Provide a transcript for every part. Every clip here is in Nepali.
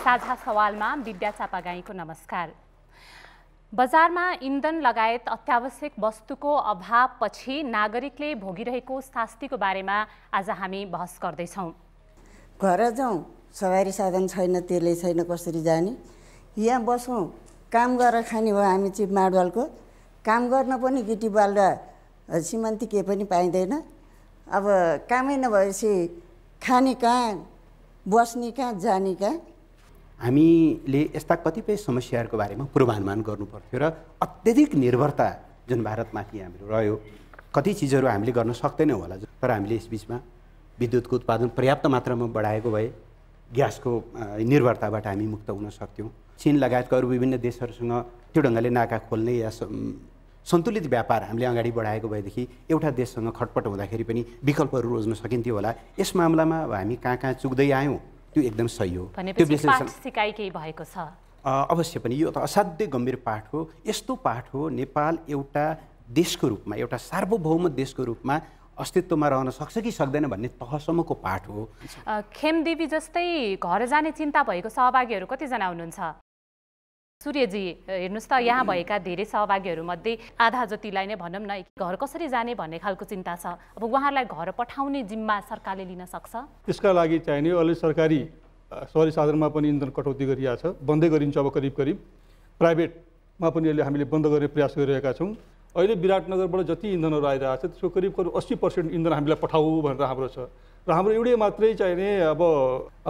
साझा सवालमा विद्या चापागाईको नमस्कार। बजारमा इन्धन लगायत अत्यावश्यक वस्तुको अभावपछि नागरिकले भोगिरहेको शास्तिको बारेमा आज हामी बहस गर्दैछौँ। घर जाउँ, सवारी साधन छैन, तेलै छैन, कसरी जाने? यहाँ बसौँ, काम गरेर खाने भयो। हामी चाहिँ माडवालको काम गर्न पनि गिटी बाल र सिमन्ती के पनि पाइँदैन। अब कामै नभएपछि खाने कहाँ, बस्ने कहाँ, जाने कहाँ? हामीले यस्ता कतिपय समस्याहरूको बारेमा पूर्वानुमान गर्नुपर्थ्यो र अत्यधिक निर्भरता जुन भारतमाथि हाम्रो रह्यो, कति चिजहरू हामीले गर्न सक्दैनौँ होला, तर हामीले यसबिचमा विद्युतको उत्पादन पर्याप्त मात्रामा बढाएको भए ग्यासको निर्भरताबाट हामी मुक्त हुन सक्थ्यौँ। चीन लगायतका अरू विभिन्न देशहरूसँग त्यो ढङ्गले नाका खोल्ने या सन्तुलित व्यापार हामीले अगाडि बढाएको भएदेखि एउटा देशसँग खटपट हुँदाखेरि पनि विकल्पहरू रोज्न सकिन्थ्यो होला। यस मामलामा हामी कहाँ कहाँ चुक्दै आयौँ त्यो एकदम सही हो। त्यो विश्लेषण सिकाइ केही भएको छ? अवश्य पनि। यो त असाध्यै गम्भीर पाठ हो। यस्तो पाठ हो, नेपाल एउटा देशको रूपमा, एउटा सार्वभौम देशको रूपमा अस्तित्वमा रहन सक्छ कि सक्दैन भन्ने तहसम्मको पाठ हो। खेमदेवी जस्तै घर जाने चिन्ता भएको सहभागीहरू कतिजना हुनुहुन्छ? सूर्यजी, हेर्नुहोस् त, यहाँ भएका धेरै सहभागीहरूमध्ये आधा जतिलाई नै भनौँ न घर कसरी जाने भन्ने खालको चिन्ता छ। अब उहाँहरूलाई घर पठाउने जिम्मा सरकारले लिन सक्छ? त्यसका लागि चाहिने अहिले सरकारी सवारी साधनमा पनि इन्धन कटौती गरिएको छ, बन्दै गरिन्छ। अब करिब करिब प्राइभेटमा पनि अहिले हामीले बन्द गर्ने प्रयास गरिरहेका छौँ। अहिले विराटनगरबाट जति इन्धनहरू आइरहेको छ त्यसको करिब 80% इन्धन हामीलाई पठाऊ भनेर हाम्रो छ। र हाम्रो एउटै मात्रै चाहिने अब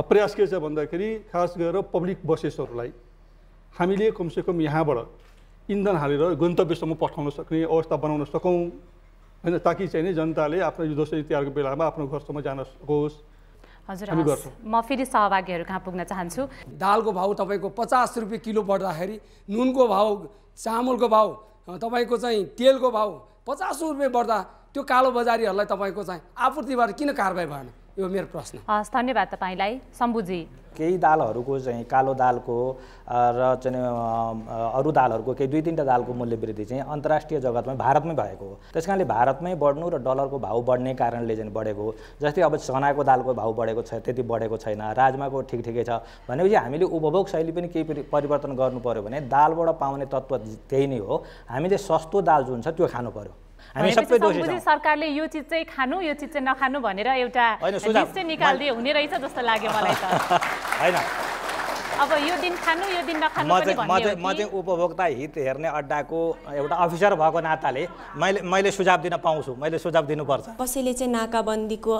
प्रयास के छ भन्दाखेरि खास गरेर पब्लिक बसेसहरूलाई हामीले कमसेकम यहाँबाट इन्धन हालेर गन्तव्यसम्म पठाउन सक्ने अवस्था बनाउन सकौँ, होइन, ताकि चाहिने जनताले आफ्नो यो दसैँ तिहारको बेलामा आफ्नो घरसम्म जान सकोस्। हजुर, म फेरि सहभागीहरू कहाँ पुग्न चाहन्छु। दालको भाउ तपाईँको 50 रुपियाँ किलो बढ्दाखेरि, नुनको भाउ, चामलको भाउ, तपाईँको चाहिँ तेलको भाउ 50 रुपियाँ बढ्दा त्यो कालो बजारीहरूलाई तपाईँको चाहिँ आपूर्तिबाट किन कारबाही भएन? यो मेरो प्रश्न। धन्यवाद तपाईँलाई। शम्भुजी, केही दालहरूको चाहिँ कालो दालको र चाहिँ अरू दालहरूको केही 2-3टा दालको मूल्य वृद्धि चाहिँ अन्तर्राष्ट्रिय जगतमै भारतमै भएको हो। त्यस कारणले भारतमै बढ्नु र डलरको भाउ बढ्ने कारणले चाहिँ बढेको हो। जस्तै अब चनाको दालको भाउ बढेको छ, त्यति बढेको छैन। राजमाको ठिकै छ भनेपछि हामीले उपभोग शैली पनि केही परिवर्तन गर्नु पर्यो भने दालबाट पाउने तत्त्व त्यही नै हो। हामीले सस्तो दाल जुन छ त्यो खानु पर्यो। हामी सबै दोषी छौँ। सरकारले यो चिज चाहिँ खानु, यो चिज चाहिँ नखानु भनेर एउटा लिस्ट निकाल्दिए हुने रहेछ जस्तो लाग्यो मलाई त। हैन, अब यो दिन खानु, यो दिन नखानु पनि भन्ने हो। म चाहिँ उपभोक्ता हित हेर्ने अड्डाको एउटा अफिसर भएको नाताले मैले सुझाव दिन पाउँछु, मैले सुझाव दिनुपर्छ। कसैले चाहिँ नाकाबन्दीको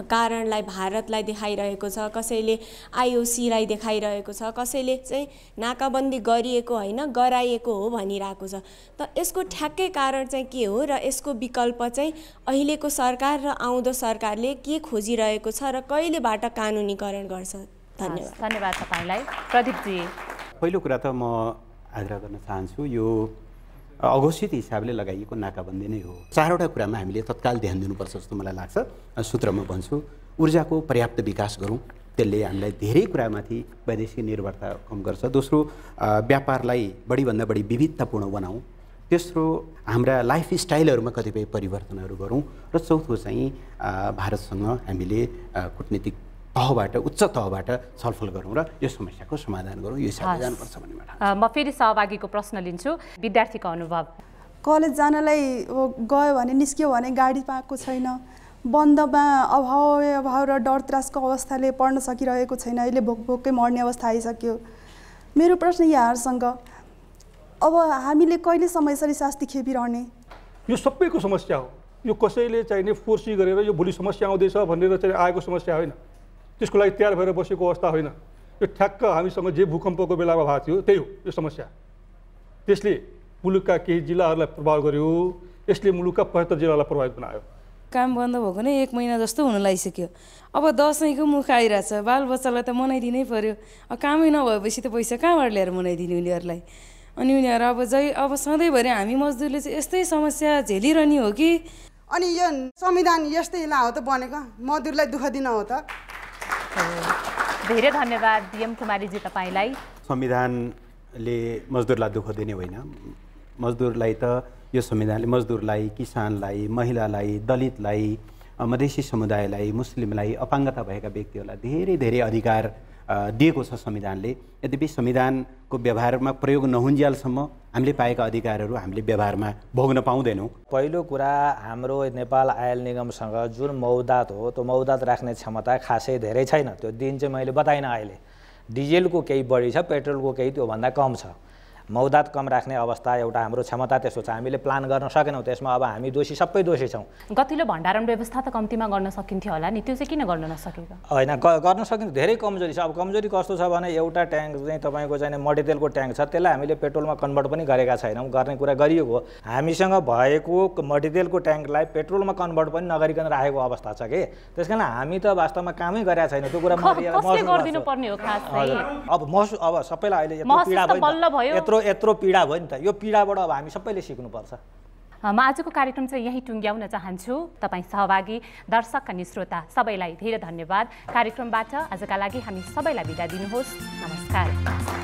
कारणलाई भारतलाई देखाइरहेको छ, कसैले आइओसीलाई देखाइरहेको छ, कसैले चाहिँ नाकाबन्दी गरिएको होइन गराइएको हो भनिरहेको छ। त यसको ठ्याक्कै कारण चाहिँ के हो र यसको विकल्प चाहिँ अहिलेको सरकार र आउँदो सरकारले के खोजिरहेको छ र कहिलेबाट कानुनीकरण गर्छ? धन्यवाद तपाईँलाई। प्रदीपजी, पहिलो कुरा त म आग्रह गर्न चाहन्छु, यो अघोषित हिसाबले लगाइएको नाकाबन्दी नै हो। 4वटा कुरामा हामीले तत्काल ध्यान दिनुपर्छ जस्तो मलाई लाग्छ। सूत्रमा भन्छु, ऊर्जाको पर्याप्त विकास गरौँ, त्यसले हामीलाई धेरै कुरामाथि वैदेशिक निर्भरता कम गर्छ। दोस्रो, व्यापारलाई बढीभन्दा बढी विविधतापूर्ण बनाऊँ। तेस्रो, हाम्रा लाइफस्टाइलहरूमा कतिपय परिवर्तनहरू गरौँ। र चौथो चाहिँ भारतसँग हामीले कूटनीतिक तहबाट, उच्च तहबाट छलफल गरौँ र यो समस्याको समाधान गरौँ। यो हिसाबले जानुपर्छ भन्ने मलाई। म फेरि सहभागीको प्रश्न लिन्छु। विद्यार्थीको अनुभव। कलेज जानलाई गयो भने, निस्क्यो भने गाडी पाएको छैन, बन्दमा अभाव र डर त्रासको अवस्थाले पढ्न सकिरहेको छैन, अहिले भोकै मर्ने अवस्था आइसक्यो। मेरो प्रश्न यहाँहरूसँग, अब हामीले कहिलेसम्म यसरी शास्ति खेपिरहने? यो सबैको समस्या हो। यो कसैले चाहिने फोर्सी गरेर यो भोलि समस्या आउँदैछ भनेर चाहिँ आएको समस्या होइन। त्यसको लागि तयार भएर बसेको अवस्था होइन। यो ठ्याक्क हामीसँग जे भूकम्पको बेलामा भएको थियो त्यही हो यो समस्या। त्यसले मुलुकका केही जिल्लाहरूलाई प्रभाव गर्यो, यसले मुलुकका 75 जिल्लालाई प्रभावित बनायो। काम बन्द भएको नै 1 महिना जस्तो हुन लागिसक्यो। अब दसैँको मुख आइरहेछ, बालबच्चालाई त मनाइदिनै पर्यो। अब कामै नभएपछि त पैसा कहाँबाट ल्याएर मनाइदिने उनीहरूलाई? अनि उनीहरू अब सधैँभरि हामी मजदुरले चाहिँ यस्तै समस्या झेलिरहने हो कि? अनि यो संविधान यस्तै ला हो त बनेको? मजदुरलाई दुःख दिन हो त? धेरै धन्यवाद डीएम कुमारीजी तपाईँलाई। संविधानले मजदुरलाई दुःख दिने होइन। मजदुरलाई त यो संविधानले मजदुरलाई, किसानलाई, महिलालाई, दलितलाई, मधेसी समुदायलाई, मुस्लिमलाई, अपाङ्गता भएका व्यक्तिहरूलाई धेरै धेरै अधिकार दिएको छ संविधानले। यद्यपि संविधानको व्यवहारमा प्रयोग नहुन्जेलसम्म हामीले पाएका अधिकारहरू हामीले व्यवहारमा भोग्न पाउँदैनौँ। पहिलो कुरा, हाम्रो नेपाल आयल निगमसँग जुन मौदात हो त्यो मौदात राख्ने क्षमता खासै धेरै छैन। त्यो दिन चाहिँ मैले बताइनँ। अहिले डिजेलको केही बढी छ, पेट्रोलको केही त्योभन्दा कम छ। मौदात कम राख्ने अवस्था एउटा हाम्रो क्षमता त्यस्तो छ। हामीले प्लान गर्न सकेनौँ, त्यसमा अब हामी दोषी, सबै दोषी छौँ। गतिलो भण्डारण व्यवस्था त कम्तीमा गर्न सकिन्थ्यो होला नि, त्यो चाहिँ किन गर्न नसकेको? होइन, गर्न सकिन्छ। धेरै कमजोरी छ। अब कमजोरी कस्तो छ भने एउटा ट्याङ्क चाहिँ तपाईँको चाहिँ मट्टितेलको ट्याङ्क छ, त्यसलाई हामीले पेट्रोलमा कन्भर्ट पनि गरेका छैनौँ। गर्ने कुरा गरिएको हो। हामीसँग भएको मट्टितेलको ट्याङ्कलाई पेट्रोलमा कन्भर्ट पनि नगरिकन राखेको अवस्था छ कि। त्यस कारण हामी त वास्तवमा कामै गरेका छैनौँ। त्यो कुरा अब सबैलाई अहिले यत्रो पीडा भयो नि त। यो पीडाबाट अब हामी सबैले सिक्नुपर्छ। म आजको कार्यक्रम चाहिँ यहीँ टुङ्ग्याउन चाहन्छु। तपाईँ सहभागी दर्शक अनि श्रोता सबैलाई धेरै धन्यवाद। कार्यक्रमबाट आजका लागि हामी सबैलाई बिदा दिनुहोस्। नमस्कार।